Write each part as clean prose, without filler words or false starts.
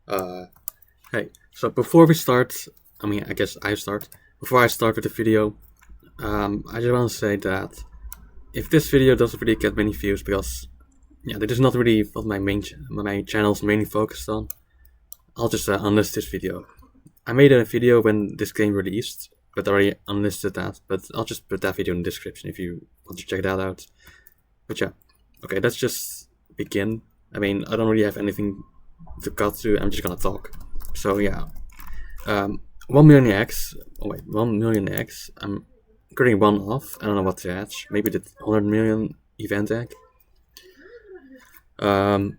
Uh, hey, so before we start, I guess I start. Before I start with the video, I just want to say that if this video doesn't really get many views, because yeah, that is not really what my channel's mainly focused on, I'll just unlist this video. I made a video when this game released, but I already unlisted that. But I'll just put that video in the description if you want to check that out. But yeah, okay, let's just begin. I don't really have anything to cut to. I'm just gonna talk. So yeah, 1 million eggs. Oh wait, 1 million eggs. I'm getting one off. I don't know what to hatch. Maybe the 100 million event egg. Yeah,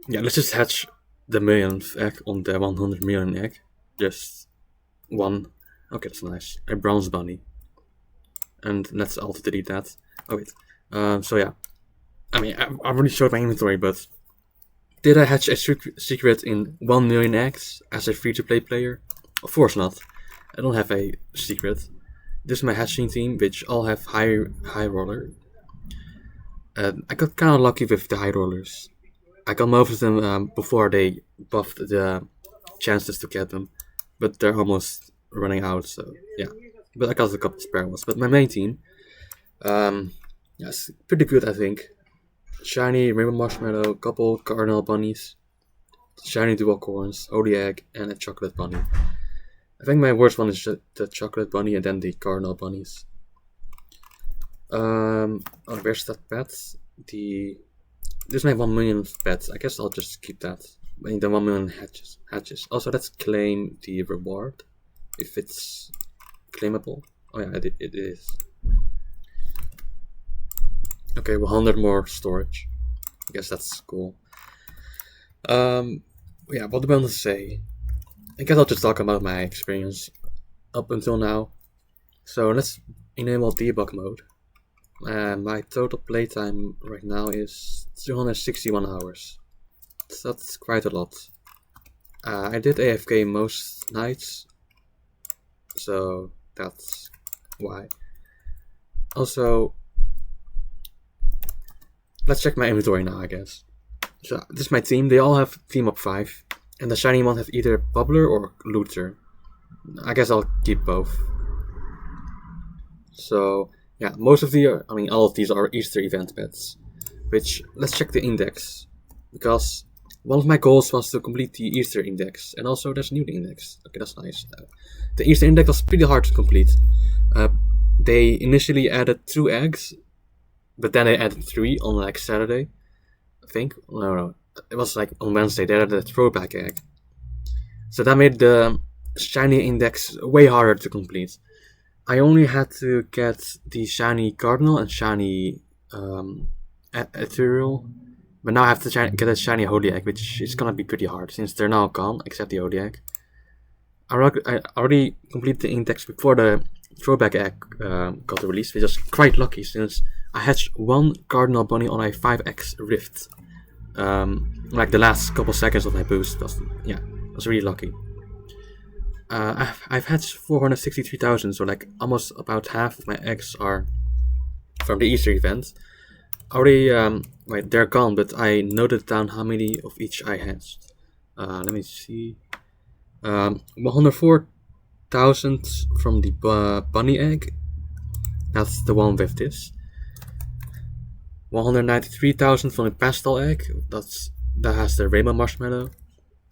let's just hatch the millionth egg on the 100 million egg. Just one. Okay, that's nice. A bronze bunny. And let's also delete that. Oh wait. So yeah. I already showed my inventory, but did I hatch a secret in 1 million eggs as a free-to-play player? Of course not. I don't have a secret. This is my hatching team, which all have high roller. I got kind of lucky with the high rollers. I got most of them before they buffed the chances to get them, but they're almost running out. So yeah, but I got a couple spare ones. But my main team, yes, pretty good I think. Shiny rainbow marshmallow, couple cardinal bunnies, shiny dual corns, holy egg, and a chocolate bunny. I think my worst one is the chocolate bunny and then the cardinal bunnies. Oh, where's that pet? This is my 1 million pet. I guess I'll just keep that. I mean, the 1 million hatches. Also, let's claim the reward if it's claimable. Oh yeah, it is. Okay, 100 more storage. I guess that's cool. Yeah, what do I want to say? I guess I'll just talk about my experience up until now. So let's enable debug mode. My total playtime right now is 261 hours. So that's quite a lot. I did AFK most nights, so that's why. Also, let's check my inventory now, I guess. So this is my team. They all have team up 5, and the shiny one has either bubbler or looter. I guess I'll keep both. So yeah, most of all of these are Easter event pets. Which, let's check the index, because one of my goals was to complete the Easter index, and also there's a new index. Okay, that's nice. The Easter index was pretty hard to complete. They initially added 2 eggs, but then they added 3 on like Saturday, I think. No, it was like on Wednesday they added a throwback egg. So that made the shiny index way harder to complete. I only had to get the shiny cardinal and shiny ethereal, but now I have to get a shiny holy egg, which is gonna be pretty hard since they're now gone, except the holy egg. I already completed the index before the throwback egg got released, which was quite lucky since I hatched 1 cardinal bunny on a 5x rift. Like the last couple seconds of my boost was really lucky. I've hatched 463,000, so like almost about half of my eggs are from the Easter event. Already, wait, they're gone, but I noted down how many of each I hatched. Let me see. 104,000 from the bunny egg. That's the one with this. 193,000 from the pastel egg. That has the rainbow marshmallow,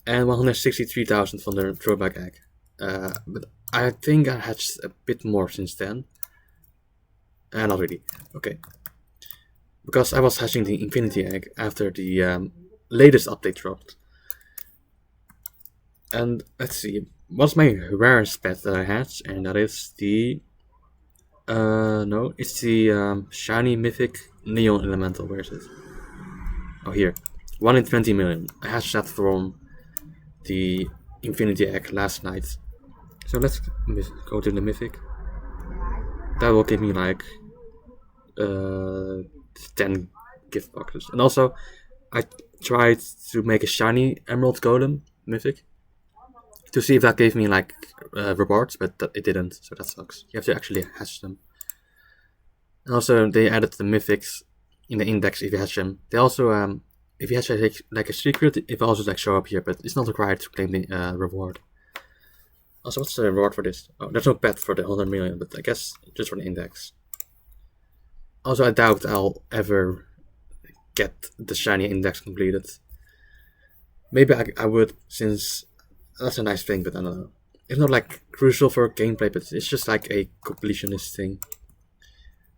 and 163,000 from the throwback egg. But I think I hatched a bit more since then. Not really. Okay. Because I was hatching the infinity egg after the latest update dropped. And let's see, what's my rarest pet that I hatched? And that is the it's the shiny mythic neon elemental. Where is it? Oh, here. 1 in 20 million. I hatched that from the infinity egg last night. So let's go to the mythic. That will give me like 10 gift boxes. And also, I tried to make a shiny emerald golem mythic to see if that gave me like rewards, but it didn't, so that sucks. You have to actually hatch them. And also, they added the mythics in the index if you hatch them. They also if you have like a secret, it will also like show up here, but it's not required to claim the reward. Also, what's the reward for this? Oh, there's no pet for the 100 million, but I guess just for the index. Also, I doubt I'll ever get the shiny index completed. Maybe I would, since that's a nice thing, but I don't know. It's not like crucial for gameplay, but it's just like a completionist thing.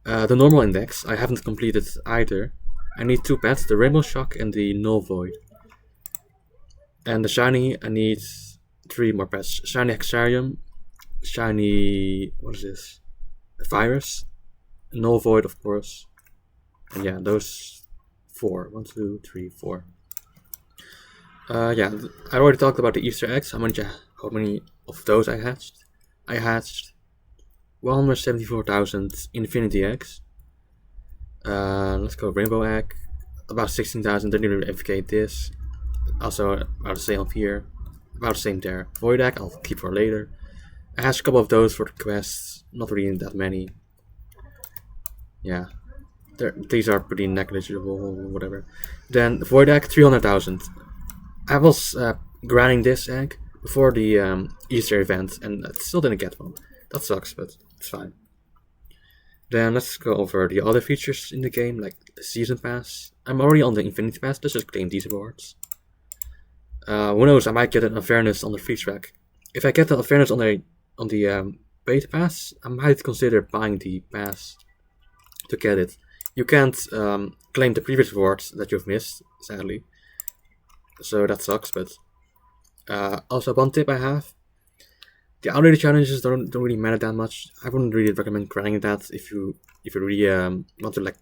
The normal index, I haven't completed either. I need 2 pets, the Rainbow Shock and the Null Void. And the shiny, I need 3 more pets. Shiny Hexarium, shiny, what is this? Virus, Null Void of course. And yeah, those 4. 1, 2, 3, 4. Yeah, I already talked about the Easter eggs. How many of those I hatched? I hatched 174,000 Infinity eggs. Let's go Rainbow Egg. About 16,000. Didn't really replicate this. Also about the same up here. About the same there. Void Egg, I'll keep for later. I hatched a couple of those for the quests. Not really that many. Yeah. These are pretty negligible, whatever. Then Void Egg, 300,000. I was grinding this egg before the Easter event, and I still didn't get one. That sucks, but it's fine. Then let's go over the other features in the game, like the Season Pass. I'm already on the Infinity Pass, let's just claim these rewards. Who knows, I might get an Unfairness on the free track. If I get the Unfairness on the paid pass, I might consider buying the pass to get it. You can't claim the previous rewards that you've missed, sadly. So that sucks, but also one tip I have. The outdated challenges don't really matter that much. I wouldn't really recommend grinding that if you really want to like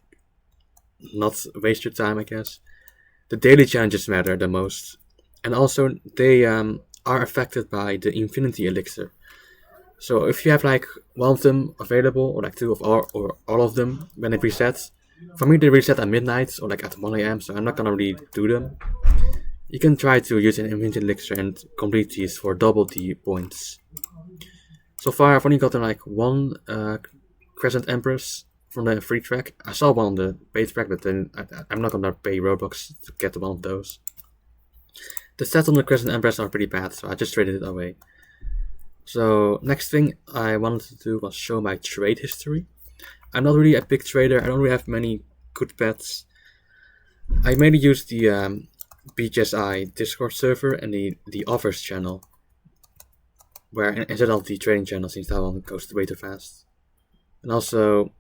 not waste your time, I guess. The daily challenges matter the most, and also they are affected by the Infinity Elixir. So if you have like one of them available, or like 2 of all of them when it resets, for me they reset at midnight or like at 1 AM, so I'm not gonna really do them. You can try to use an Infinity Elixir and complete these for double the points. So far I've only gotten like 1 Crescent Empress from the free track. I saw one on the paid track, but then I'm not gonna pay Robux to get one of those. The stats on the Crescent Empress are pretty bad, so I just traded it away. So next thing I wanted to do was show my trade history. I'm not really a big trader, I don't really have many good pets. I mainly use the BGSI Discord server and the offers channel, where instead of the trading channel, since that one goes way too fast. And also,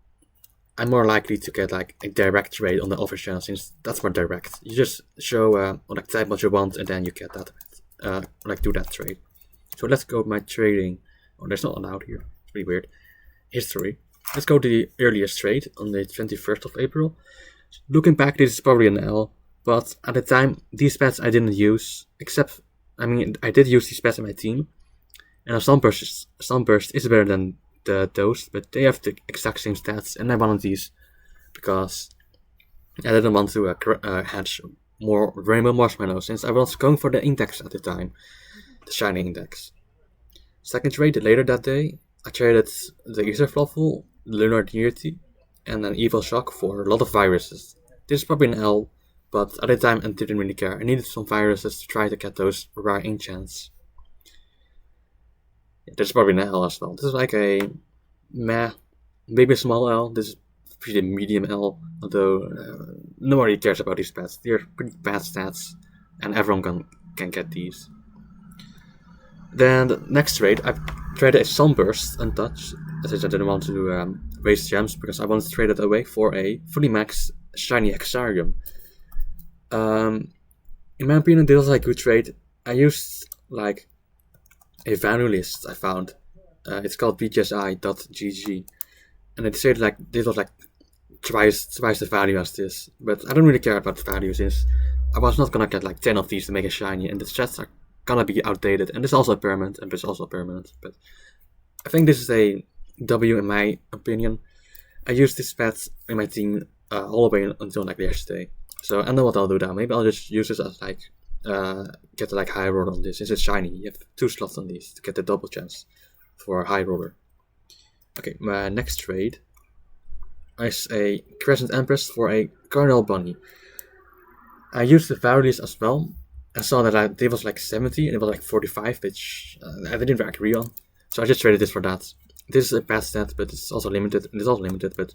I'm more likely to get like a direct trade on the offers channel, since that's more direct. You just show or like type what you want, and then you get that like do that trade. So let's go with my trading. Oh, that's not allowed here. It's pretty weird. History. Let's go to the earliest trade on the 21st of April. Looking back, this is probably an L. But at the time, these pets I didn't use, except, I mean, I did use these pets in my team. And a Sunburst is better than the Toast, but they have the exact same stats, and I wanted these because I didn't want to hatch more Rainbow Marshmallow, since I was going for the index at the time, the shiny index. Second trade, later that day, I traded the Easter Fluffle, Lunar Deity, and an Evil Shock for a lot of viruses. This is probably an L, but at the time I didn't really care. I needed some viruses to try to get those rare enchants. Yeah, this is probably an L as well. This is like a meh, maybe a small L. This is pretty medium L, although nobody cares about these pets. They're pretty bad stats, and everyone can get these. Then the next trade, I traded a Sunburst untouched, as I didn't want to waste gems because I wanted to trade it away for a fully maxed shiny Hexarium. In my opinion, this was a good trade. I used like a value list I found. It's called BGSI.gg, and it said like this was like twice the value as this. But I don't really care about the value, since I was not gonna get like 10 of these to make a shiny, and the stats are gonna be outdated. And this is also permanent, and this is also permanent. But I think this is a W in my opinion. I used this pet in my team all the way until like yesterday. So I know what I'll do now. Maybe I'll just use this as like get like high roller on this. Since it's shiny, you have 2 slots on these to get the double chance for high roller. Okay, my next trade is a Crescent Empress for a Cardinal Bunny. I used the values as well. I saw that it was like 70 and it was like 45, which I didn't agree on. So I just traded this for that. This is a bad stat, but it's also limited. And it's also limited, but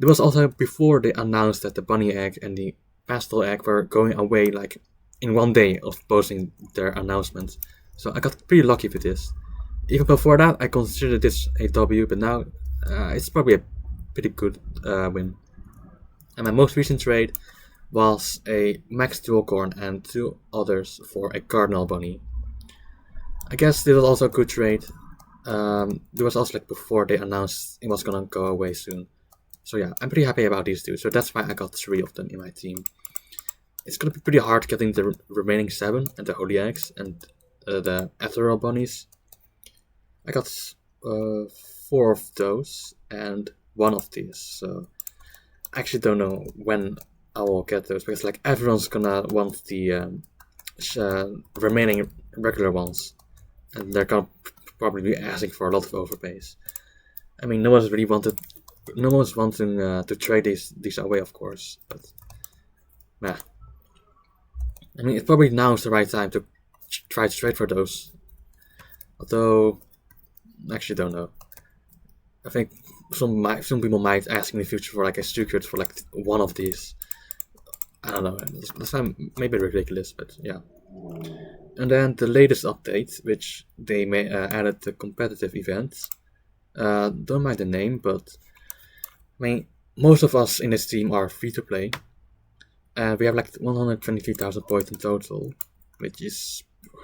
it was also before they announced that the bunny egg and the pastel egg were going away like in one day of posting their announcement. So I got pretty lucky with this. Even before that, I considered this a W, but now it's probably a pretty good win. And my most recent trade was a max dual corn and 2 others for a cardinal bunny. I guess this was also a good trade. There was also like before they announced it was gonna go away soon. So yeah, I'm pretty happy about these two. So that's why I got 3 of them in my team. It's gonna be pretty hard getting the remaining 7 and the holy eggs and the ethereal bunnies. I got 4 of those and 1 of these. So I actually don't know when I will get those because like everyone's gonna want the remaining regular ones, and they're gonna probably be asking for a lot of overpays. I mean, no one's wanting to trade these away, of course, but nah. I mean, it's probably now is the right time to try to trade for those. Although, I actually don't know. I think some people might ask in the future for like a secret for like 1 of these. I don't know. This time maybe ridiculous, but yeah. And then the latest update, which they added the competitive events. Don't mind the name, but I mean, most of us in this team are free to play. We have like 123,000 points in total, which is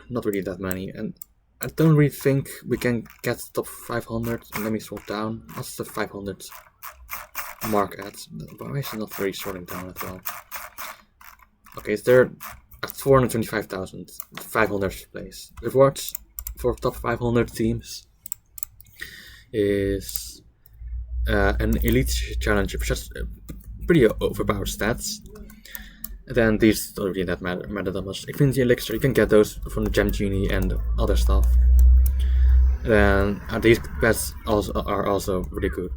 not really that many. And I don't really think we can get top 500. Let me scroll down. What's the 500 mark at? Why is it not very sorting down at all? Okay, it's there at 425,000, 500th place. Rewards for top 500 teams is an elite challenger, which has pretty overpowered stats. And then these don't really matter that much. Infinity Elixir, you can get those from the Gem Genie and other stuff. And then these pets are also really good.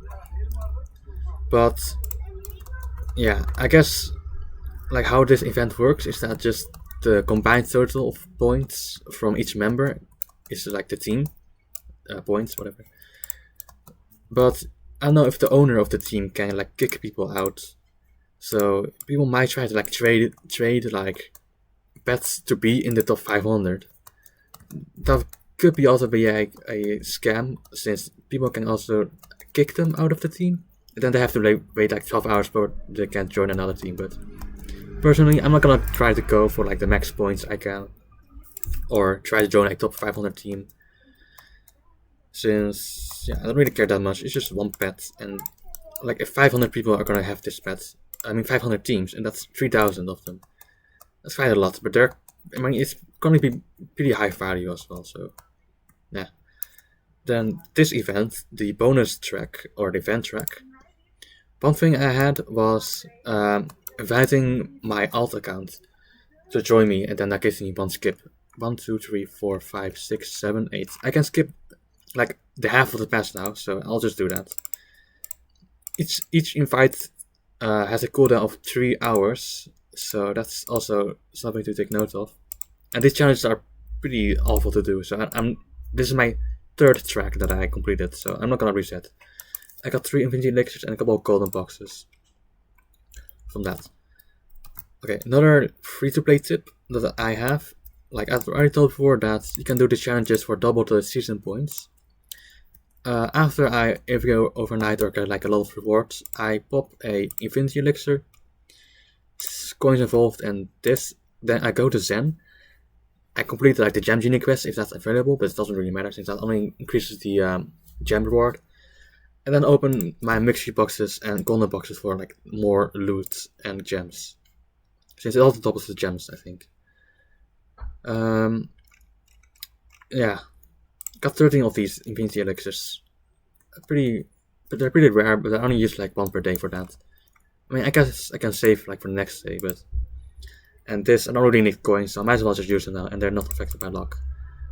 But yeah, I guess like how this event works is that just the combined total of points from each member is like the team points, whatever. But I don't know if the owner of the team can like kick people out. So people might try to like trade like bets to be in the top 500. That could be also be a scam, since people can also kick them out of the team. And then they have to wait like 12 hours before they can join another team. But personally, I'm not gonna try to go for like the max points I can, or try to join a top 500 team, since yeah, I don't really care that much. It's just 1 pet, and like if 500 people are gonna have this pet, I mean 500 teams, and that's 3,000 of them. That's quite a lot, but I mean, it's gonna be pretty high value as well. So yeah. Then this event, the bonus track or the event track. One thing I had was inviting my alt account to join me, and then that gives me 1 skip. 1, 2, 3, 4, 5, 6, 7, 8. I can skip like the half of the pass now, so I'll just do that. Each invite has a cooldown of 3 hours, so that's also something to take note of. And these challenges are pretty awful to do, so this is my 3rd track that I completed, so I'm not gonna reset. I got 3 Infinity Elixirs and a couple of golden boxes from that. Okay, another free-to-play tip that I have, like I've already told before, that you can do the challenges for double the season points. After I ever go overnight or get like a lot of rewards, I pop a Infinity Elixir, coins involved, and this. Then I go to Zen. I complete like the Gem Genie quest if that's available, but it doesn't really matter since that only increases the gem reward. And then open my mystery boxes and golden boxes for like more loot and gems, since it also doubles the gems, I think. Yeah, got 13 of these Infinity Elixirs. But they're pretty rare, but I only use like 1 per day for that. I mean, I guess I can save like for the next day, but. And this, I don't really need coins, so I might as well just use them now, and they're not affected by luck.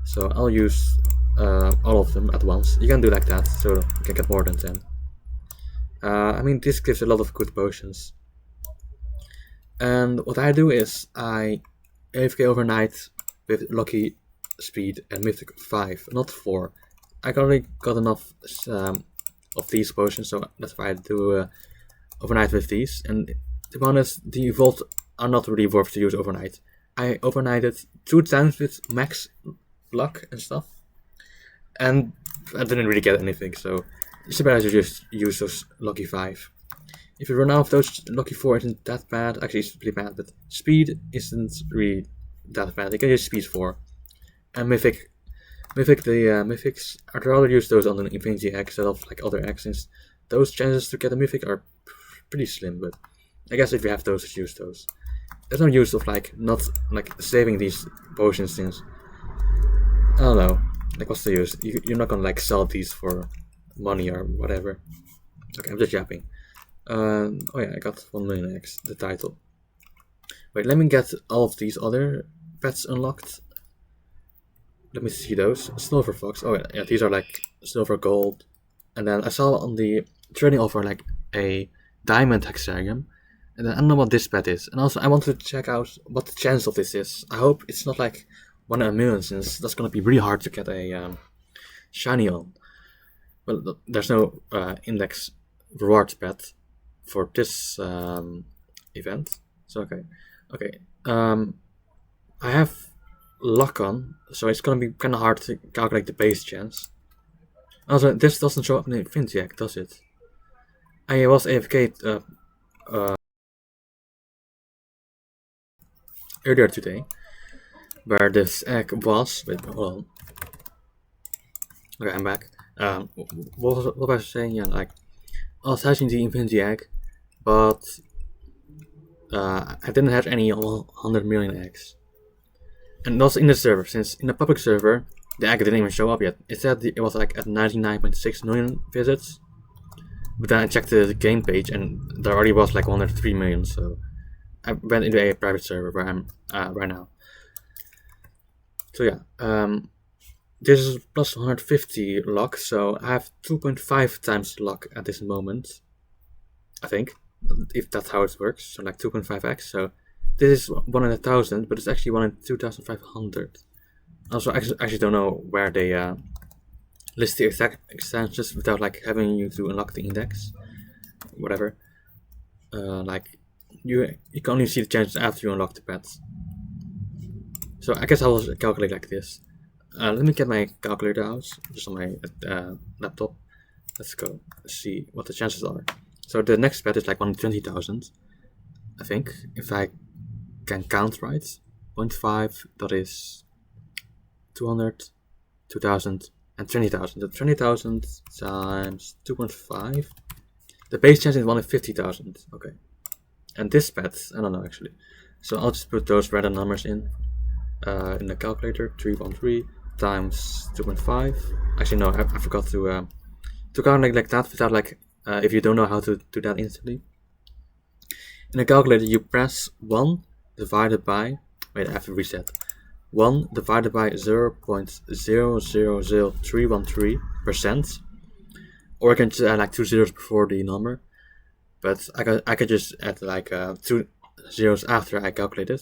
So I'll use all of them at once. You can do like that, so you can get more than 10. I mean, this gives a lot of good potions. And what I do is I AFK overnight with lucky speed and mythic 5, not 4. I already got enough of these potions, so that's why I do overnight with these. And to be honest, the evolved are not really worth to use overnight. I overnighted 2 times with max luck and stuff, and I didn't really get anything, so it's better to just use those lucky 5. If you run out of those, lucky 4 isn't that bad. Actually, it's pretty bad, but speed isn't really that bad. You can use speed 4. And mythics, I'd rather use those on an infinity egg instead of like other eggs, since those chances to get a mythic are pretty slim. But I guess if you have those, just use those. There's no use of like not like saving these potions, since I don't know. Like, what's the use? You're not gonna like sell these for money or whatever. Okay, I'm just yapping. Oh yeah, I got 1 million eggs, the title. Wait, let me get all of these other pets unlocked. Let me see those. Silver Fox. Oh yeah, these are like silver gold. And then I saw on the trading offer like a diamond hexagram. And then I don't know what this pet is. And also I want to check out what the chance of this is. I hope it's not like 1 in a million, since that's gonna be really hard to get a shiny on. Well, there's no index rewards pet for this event. So okay. I have luck on, so it's gonna be kind of hard to calculate the base chance. Also, this doesn't show up in the infinity egg, does it? I was AFK earlier today, where this egg was. Wait, hold on. Okay, I'm back. What was I saying? Yeah, like I was hatching the infinity egg, but I didn't have any 100 million eggs. And that's in the server, since in the public server, the egg didn't even show up yet. It said it was like at 99.6 million visits. But then I checked the game page and there already was like 103 million, so I went into a private server where I'm right now. So yeah, this is plus 150 luck, so I have 2.5 times luck at this moment. I think, if that's how it works, so like 2.5x, so this is 1 in 1,000, but it's actually 1 in 2,500. Also, I actually don't know where they list the exact extensions without like having you to unlock the index, whatever. Like you can only see the chances after you unlock the pets. So I guess I will calculate like this. Let me get my calculator out, just on my laptop. Let's go see what the chances are. So the next pet is like 1 in 20,000, I think, if I can count right. 0.5, that is 200, 2,000, and 20,000. The 20,000 times 2.5. The base chance is 1 in 50,000. Okay. And this pet, I don't know actually. So I'll just put those random numbers in the calculator. 313 times 2.5. Actually, no, I forgot to count like that without like if you don't know how to do that instantly. In the calculator, you press 1 divided by. Wait, I have to reset. 1 divided by 0.000313%, or I can just add like 2 zeros before the number, but I could just add like 2 zeros after I calculated,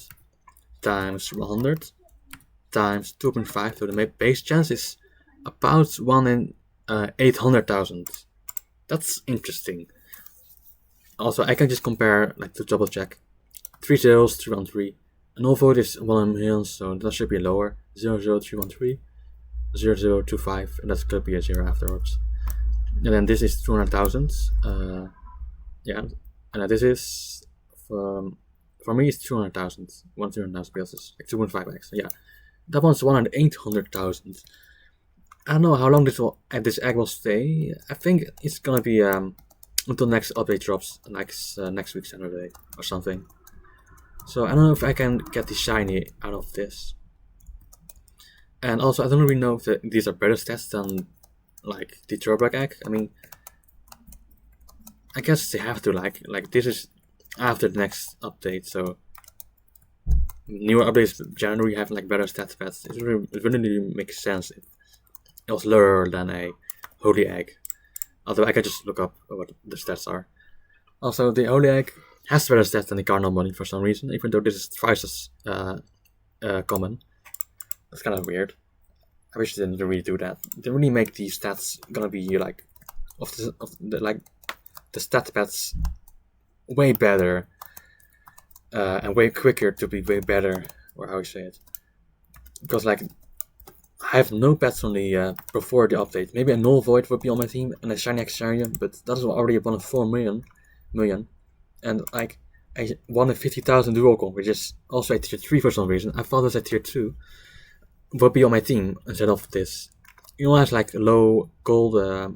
times 100 times 2.5, so the base chance is about 1 in 800,000. That's interesting. Also, I can just compare, like, to double check. 3 zeros, 313. And although it is 1 in a million, so that should be lower. 00313, 0025, and that could be a 0 afterwards. And then this is 200,000. Yeah, and this is for me it's 200,000. 200,000 because it's like 2.5x. So yeah, that one's 1 in 800,000. I don't know how long this egg will stay. I think it's gonna be until next update drops, next week Saturday or something. So I don't know if I can get the shiny out of this. And also I don't really know if these are better stats than like the throwback egg. I mean, I guess they have to like this is after the next update, so newer updates generally have like better stats pets. It really makes sense if it was lower than a holy egg. Although I can just look up what the stats are. Also, the holy egg has better stats than the Cardinal money for some reason, even though this is twice as common. That's kind of weird. I wish they didn't really do that. They really make these stats gonna be like the stat pads way better and way quicker to be way better, or how you say it. Because like I have no pets on the before the update. Maybe a null void would be on my team and a shiny Exarium, but that is already one of 4 million. And like I won a 50,000 dual coin, which is also a tier 3 for some reason. I thought it was a tier 2. Would be on my team instead of this. It only has like low gold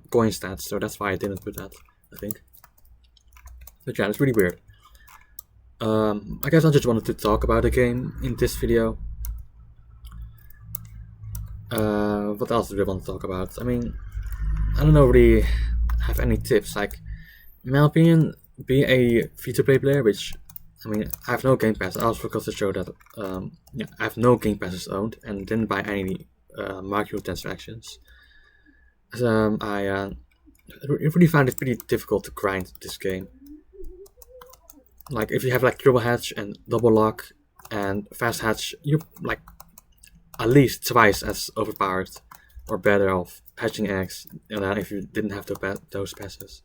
coin stats, so that's why I didn't put that, I think. But yeah, it's really weird. I guess I just wanted to talk about the game in this video. What else do we want to talk about? I mean, I don't know really have any tips. Like, in my opinion, being a free-to-play player, which, I mean, I have no Game Pass. I also forgot to show that I have no Game Passes owned and didn't buy any microtransactions. I really find it pretty difficult to grind this game. Like, if you have like triple hatch and double lock and fast hatch, you're like at least twice as overpowered or better off hatching eggs if you didn't have those passes.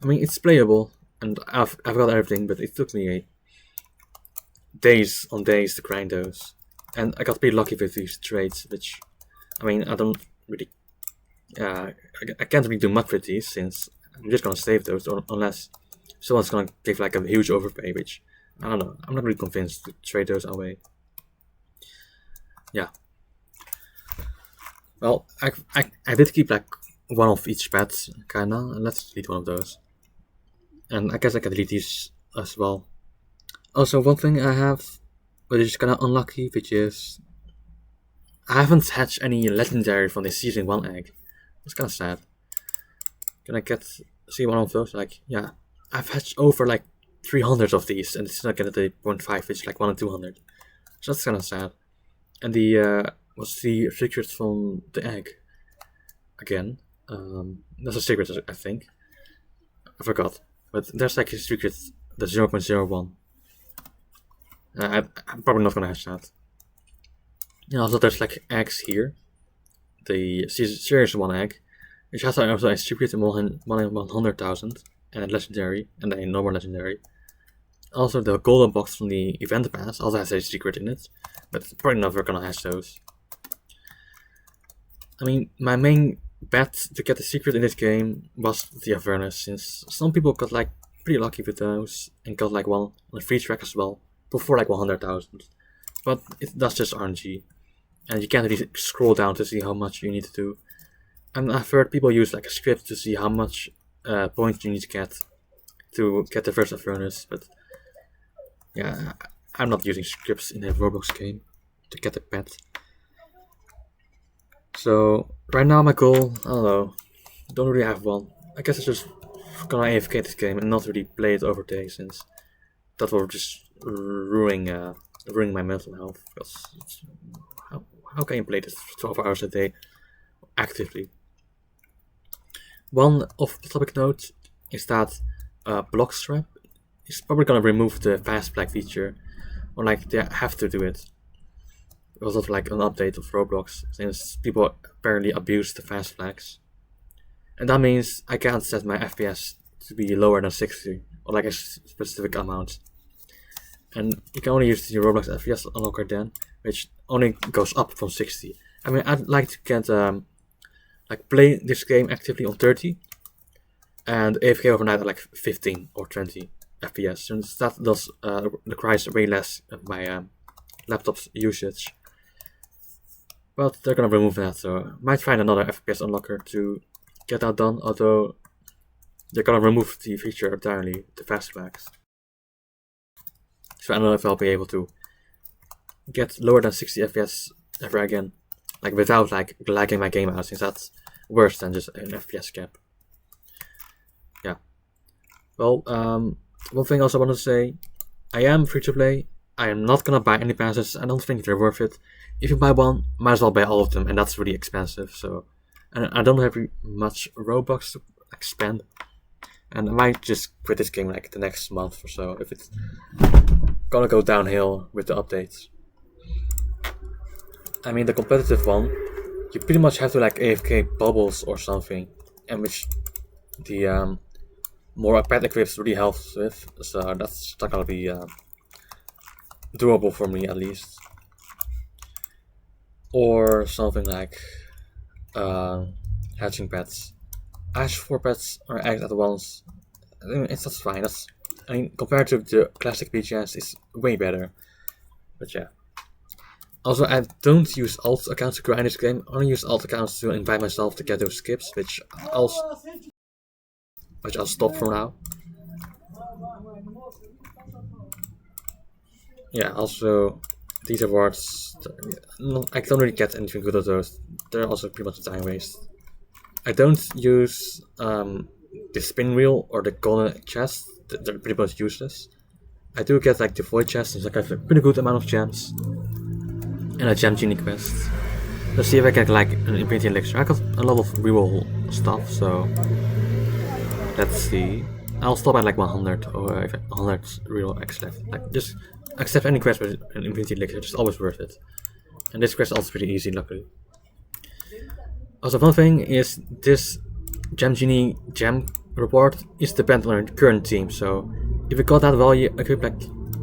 I mean, it's playable, and I've got everything, but it took me days on days to grind those. And I got pretty lucky with these trades, which, I mean, I don't really, I can't really do much with these, since I'm just gonna save those, unless someone's gonna give like a huge overpay, which, I don't know, I'm not really convinced to trade those away. Yeah. Well, I did keep like one of each pet, kinda, and let's delete one of those. And I guess I can delete these as well. Also, one thing I have, which is kinda unlucky, which is I haven't hatched any legendary from the season 1 egg. It's kinda sad. Can I see one of those? Like, yeah, I've hatched over like 300 of these, and it's not getting the 0.5, which is like 1 in 200. So that's kinda sad. And the what's the secret from the egg? Again, that's a secret, I think. I forgot, but there's like a secret, the 0.01. I'm probably not gonna hatch that. And also, there's like eggs here. The series 1 egg, which has also a secret in 100,000 and a legendary and a normal legendary. Also, the golden box from the event pass also has a secret in it, but probably never gonna hatch those. I mean, my main bet to get the secret in this game was the Avernus, since some people got like pretty lucky with those and got like one on a free track as well before like 100,000. But that's just RNG, and you can't really scroll down to see how much you need to do. And I've heard people use like a script to see how much points you need to get the first Avernus, but yeah, I'm not using scripts in a Roblox game to get the pet. So right now my goal, I don't know, don't really have one. I guess I'm just gonna AFK this game and not really play it over days, since that will just ruin my mental health. Because how can you play this for 12 hours a day actively? One off-topic note is that Blockstrap is probably gonna remove the fast flag feature, or like they have to do it because of like an update of Roblox, since people apparently abuse the fast flags, and that means I can't set my FPS to be lower than 60 or like a specific amount, and you can only use the Roblox FPS unlocker then, which only goes up from 60. I mean, I'd like to get like play this game actively on 30 and AFK overnight at like 15 or 20 FPS, since that does requires way less of my laptop's usage. But they're gonna remove that, so I might find another FPS unlocker to get that done, although they're gonna remove the feature entirely, the fast flags. So I don't know if I'll be able to get lower than 60 FPS ever again, like without like lagging my game out, since that's worse than just an FPS cap. Yeah. Well, one thing I also wanted to say, I am free to play. I am not gonna buy any passes. I don't think they're worth it. If you buy one, might as well buy all of them, and that's really expensive. So, and I don't have much Robux to spend. and I might just quit this game like the next month or so if it's gonna go downhill with the updates. I mean, the competitive one, you pretty much have to like AFK bubbles or something, and which the more pet equips really helps with, so that's not gonna be doable for me at least. Or something like hatching pets. Hatch 4 pets or eggs at once. I mean, that's fine. I mean, compared to the classic BGS, it's way better. But yeah. Also, I don't use alt accounts to grind this game. I only use alt accounts to invite myself to get those skips, which I'll stop for now. Yeah, also, these awards, I don't really get anything good of those. They're also pretty much a time waste. I don't use the spin wheel or the golden chest. They're pretty much useless. I do get like the void chest, since I get a pretty good amount of gems. And a gem genie quest. Let's see if I get like an infinity elixir. I got a lot of reroll stuff, so let's see. I'll stop at like 100 or 100 reroll X left. Like just accept any quest with an infinity elixir. It's always worth it. And this quest is also pretty easy, luckily. Also, one thing is this gem genie gem reward is dependent on your current team. So if you got that while you equip like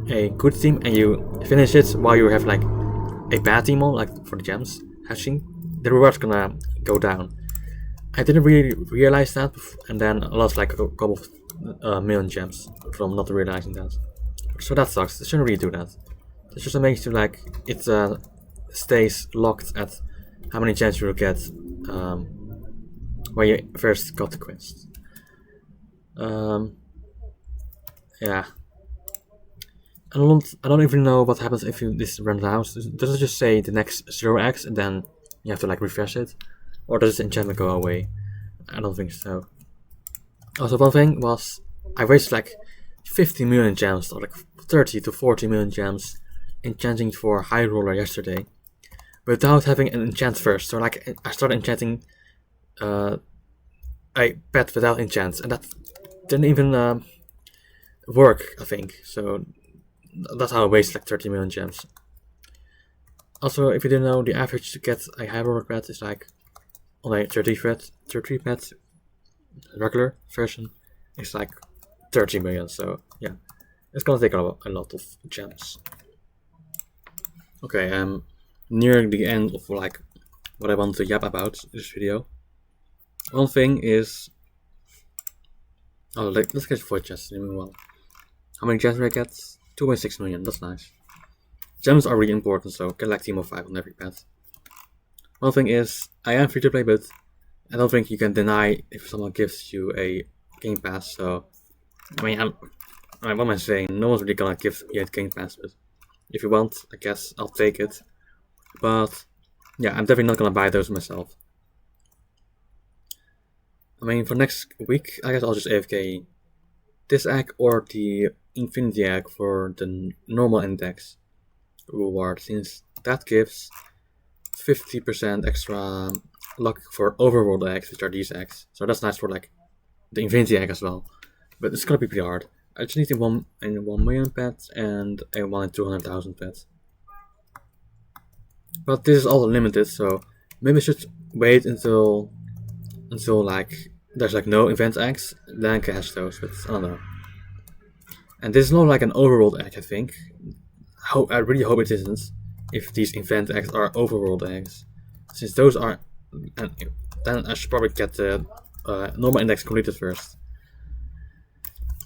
a good team and you finish it while you have like a bad team on, like for the gems hatching, the reward's gonna go down. I didn't really realize that, and then I lost like a couple of million gems from not realizing that. So that sucks. It shouldn't really do that. It just makes you like it stays locked at how many gems you will get when you first got the quest. Yeah. I don't even know what happens if this runs out. Does it just say the next 0x and then you have to like refresh it? Or does the enchantment go away? I don't think so. Also, one thing was I wasted like 50 million gems, or like 30 to 40 million gems enchanting for High Roller yesterday without having an enchant first. So like I started enchanting a pet without enchants, and that didn't even work, I think. So that's how I waste like 30 million gems. Also, if you didn't know, the average to get a high roller pet is like on a 33 pet regular version is like 30 million. So yeah, it's gonna take a lot of gems. Okay, I'm nearing the end of like what I want to yap about this video. One thing is, let's get void chests. Well, how many gems do I get? 2.6 million, that's nice. Gems are really important, so get like team of 5 on every pet. One thing is, I am free to play, but I don't think you can deny if someone gives you a game pass. So, I mean, what am I saying? No one's really gonna give me a game pass, but if you want, I guess I'll take it. But yeah, I'm definitely not gonna buy those myself. I mean, for next week, I guess I'll just AFK this egg or the infinity egg for the normal index reward, since that gives 50% extra luck for overworld eggs, which are these eggs. So that's nice for like the infinity egg as well. But it's gonna be pretty hard. I just need a 1 in 1 million pets and a 1 in 200,000 pets. But this is all limited, so maybe I should wait until like there's like no event eggs, then I can hatch those, but I don't know. And this is not like an overworld egg, I think. I really hope it isn't, if these event eggs are overworld eggs. Since those are, and then I should probably get the normal index completed first.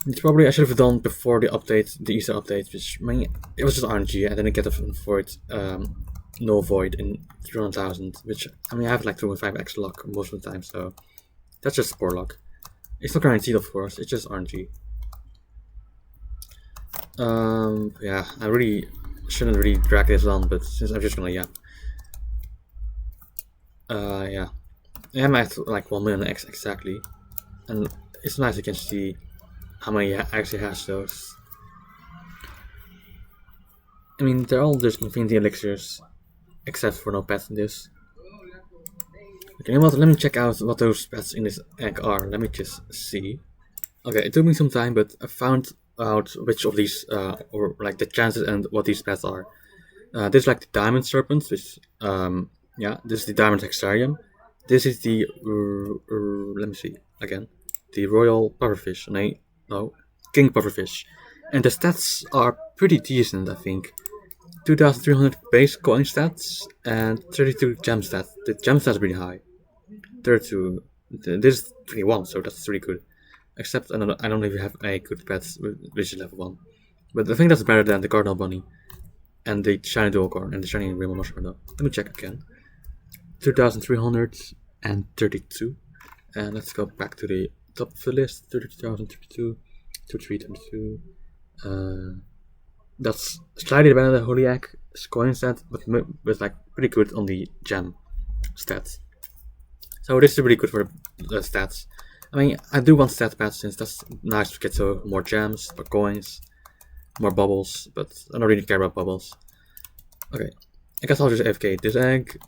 It's probably I should have done before the update, the Easter update, which I mean, it was just RNG. I didn't get a void, no void in 300,000, which I mean I have like 2.5x luck most of the time, so that's just poor luck. It's not guaranteed, of course. It's just RNG. Yeah, I really shouldn't really drag this on, but since I'm just gonna yeah, I'm at like 1 million X exactly, and it's nice you can see how many actually has those. I mean, they're all just infinity elixirs, except for no pets in this. Okay, you know what? Let me check out what those pets in this egg are. Let me just see. Okay, it took me some time, but I found out which of these, or like the chances and what these pets are. This is like the diamond serpent, which, yeah, this is the diamond hexarium. This is the, let me see again, the royal pufferfish. No, king pufferfish. And the stats are pretty decent, I think. 2,300 base coin stats and 32 gem stats. The gem stats are pretty high. 32. This is 21, so that's really good. Except I don't even have a good pet which is level 1. But I think that's better than the Cardinal Bunny and the shiny dual and the shiny rainbow mushroom. Let me check again. 2,332. And let's go back to the top of the list. 32,032, 2332. That's slightly better than the Holy Egg coin stat, but like pretty good on the gem stats. So this is really good for the stats. I mean, I do want stat pads since that's nice to get so more gems, more coins, more bubbles, but I don't really care about bubbles. Okay, I guess I'll just AFK this egg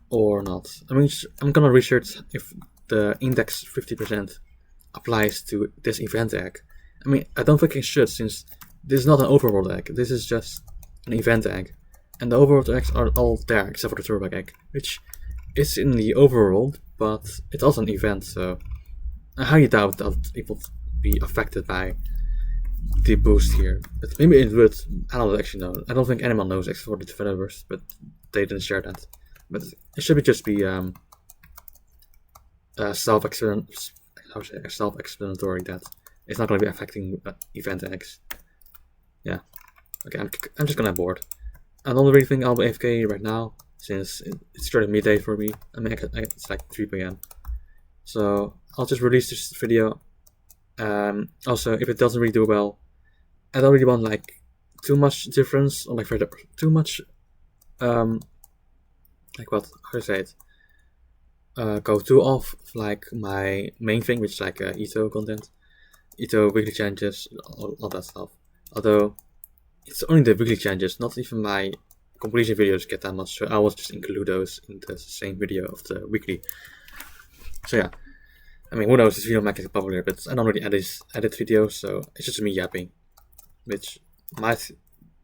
or not. I mean, I'm gonna research if the index 50% applies to this event egg. I mean, I don't think it should since this is not an overworld egg. This is just an event egg, and the overworld eggs are all there except for the throwback egg, which is in the overworld, but it's also an event. So I highly doubt that it will be affected by the boost here. But maybe it would. I don't actually know. I don't think anyone knows except for the developers, but they didn't share that. But it should just be self-explanatory that it's not going to be affecting event eggs. Yeah. Okay, I'm just gonna board. I don't really think I'll be AFK right now since it's starting midday for me. I mean, it's like 3 p.m. So I'll just release this video. Also, if it doesn't really do well, I don't really want like too much difference or like too much like what, how to say it, go too off like my main thing, which is like Ito content, Ito weekly challenges, all that stuff. Although it's only the weekly challenges, not even my completion videos get that much, so I will just include those in the same video of the weekly. So yeah, I mean, who knows, this video might get popular, but I don't really edit videos, so it's just me yapping, which might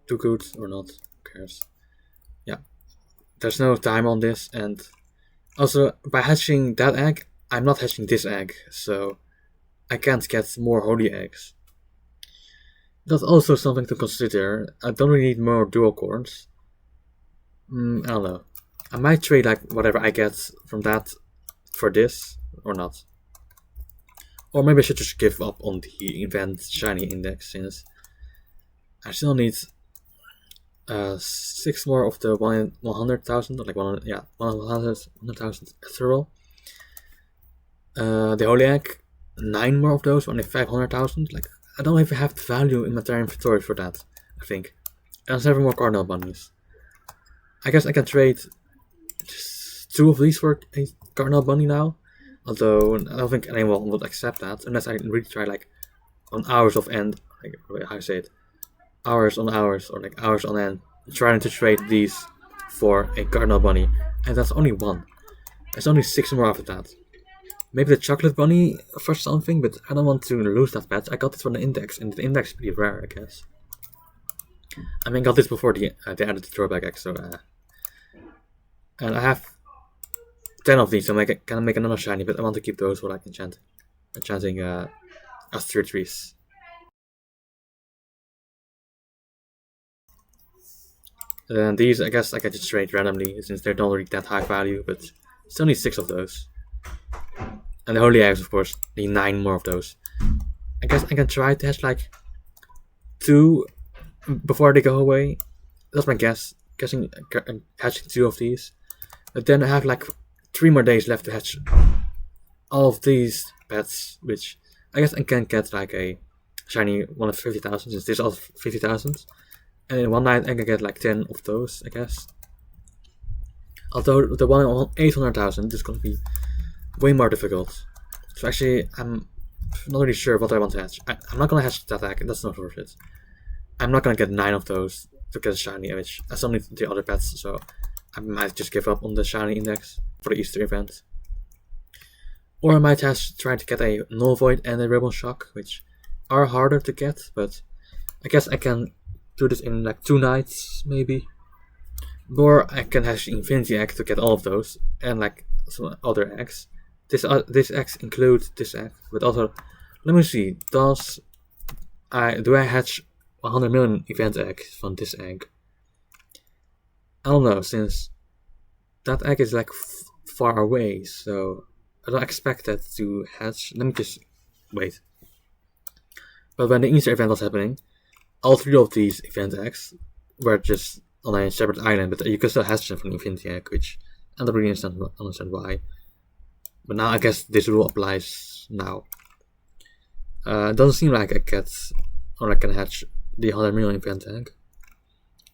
do good or not, who cares. Yeah, there's no time on this, and also by hatching that egg, I'm not hatching this egg, so I can't get more holy eggs. That's also something to consider. I don't really need more dual corns. I don't know. I might trade like whatever I get from that for this or not. Or maybe I should just give up on the event shiny index since I still need 6 more of the 100,000, like 100,000 ethereal. The holy egg, 9 more of those, only 500,000. Like, I don't even have the value in my inventory for that, I think. And 7 more cardinal bunnies. I guess I can trade just 2 of these for a cardinal bunny now. Although I don't think anyone would accept that unless I really try like on hours of end, like how I say it, hours on hours or like hours on end, trying to trade these for a cardinal bunny, and that's only 1. There's only 6 more after that. Maybe the chocolate bunny for something, but I don't want to lose that pet. I got this from the index, and the index is pretty rare, I guess. I mean, I got this before they added the throwback X, so and I have 10 of these, so I can make another shiny, but I want to keep those for like enchanting Astro trees. And these, I guess I can just trade randomly since they're not really that high value, but still need 6 of those. And the holy eggs, of course, need 9 more of those. I guess I can try to hatch like 2 before they go away. That's my guess. Guessing hatching 2 of these. But then I have like 3 more days left to hatch all of these pets, which I guess I can get like a shiny one of 50,000 since this is all 50,000. And in one night I can get like 10 of those, I guess. Although the one on 800,000 is going to be way more difficult. So actually, I'm not really sure what I want to hatch. I'm not going to hatch that egg, that's not worth it. I'm not going to get 9 of those to get a shiny image. That's only the other pets, so I might just give up on the shiny index for the Easter event. Or I might just try to get a Null Void and a Ribbon Shock, which are harder to get, but I guess I can do this in like 2 nights, maybe. Or I can hash Infinity Egg to get all of those, and like some other eggs. This egg includes this egg, but also, let me see, do I hatch 100 million event eggs from this egg? I don't know, since that egg is like far away, so I don't expect that to hatch. Let me just wait. But when the Easter event was happening, all 3 of these event eggs were just on a separate island, but you could still hatch them from the Infinity Egg, which I don't really understand why. But now I guess this rule applies now. It doesn't seem like I can hatch the 100 million event egg.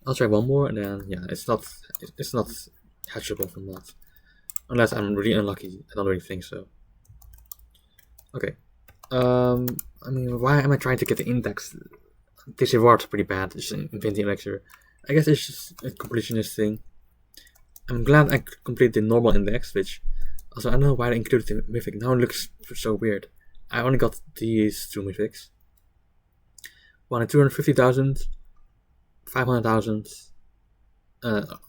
I'll try one more, and then yeah, it's not hatchable from that, unless I'm really unlucky. I don't really think so. Okay. I mean, why am I trying to get the index? This reward's pretty bad. It's an Infinity Elixir. I guess it's just a completionist thing. I'm glad I completed the normal index, which also I don't know why I included the mythic. Now it looks so weird. I only got these 2 mythics. One at 250,000, 500,000.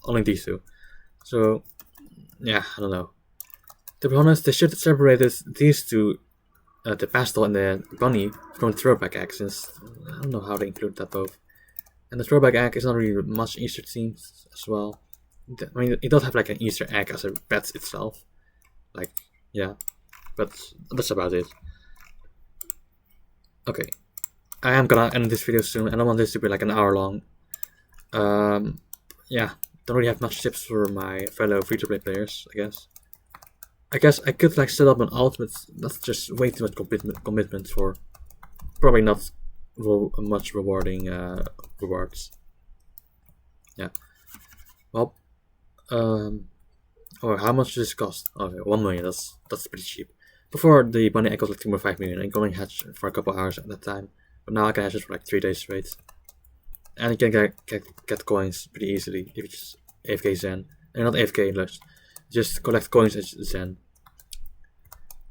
Only these 2. So yeah, I don't know. To be honest, they should have separated these 2, the pastel and the bunny, from the throwback egg, since I don't know how they include that both. And the throwback egg is not really much Easter themed as well. I mean, it does have like an Easter egg as a pet itself. Like, yeah. But that's about it. Okay. I am gonna end this video soon. I don't want this to be like an hour long. Yeah. Don't really have much tips for my fellow free-to-play players, I guess I could like set up an alt, but that's just way too much commitment for probably not much rewarding rewards. Yeah. Well, oh, how much does this cost? Okay, 1 million. That's pretty cheap. Before the bunny egg was like 2.5 million. I can only hatch for a couple hours at that time, but now I can hatch it for like 3 days straight. And you can get coins pretty easily if you just AFK Zen, and not AFK, just collect coins as Zen.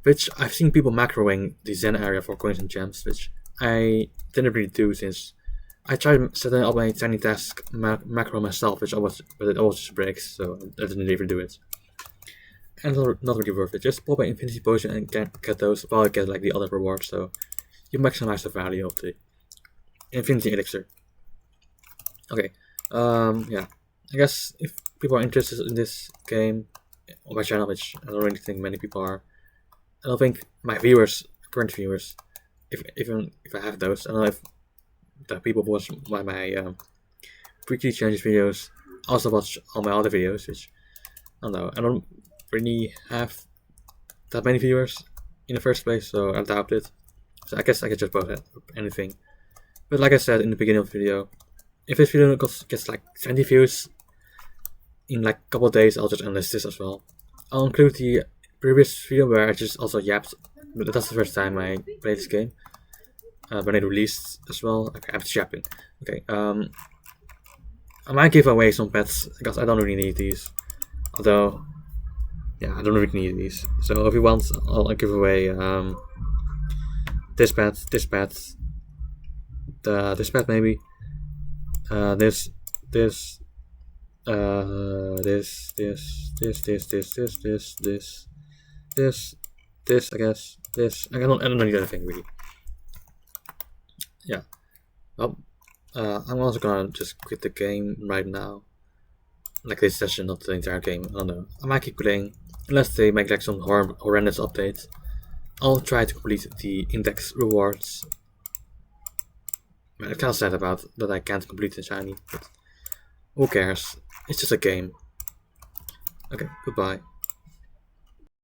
Which I've seen people macroing the Zen area for coins and gems, which I didn't really do, since I tried setting up a tiny task macro myself, but it always just breaks, so I didn't even do it. And it's not really worth it. Just pop an Infinity Potion and get those while I get like the other rewards, so you maximize the value of the Infinity Elixir. Okay, yeah. I guess if people are interested in this game on my channel, which I don't really think many people are, I don't think my viewers, current viewers, even if I have those, I don't know if the people who watch my weekly challenges videos also watch all my other videos, which I don't know. I don't really have that many viewers in the first place, so I doubt it. So I guess I could just post anything. But like I said in the beginning of the video, if this video gets like 20 views in like a couple of days, I'll just enlist this as well. I'll include the previous video where I just also yapped, but that's the first time I played this game. When it released as well. Okay, I'm just yapping. Okay, I might give away some pets because I don't really need these. Although, yeah, I don't really need these. So if you want, I'll give away this pet, this pet, this pet maybe, this, I guess, this. I don't need anything really. Yeah. Well, I'm also gonna just quit the game right now. Like this session, not the entire game. I don't know. I might keep playing unless they make like some horrendous update. I'll try to complete the index rewards. I'm kind of sad about that I can't complete the shiny, but who cares? It's just a game. Okay, goodbye.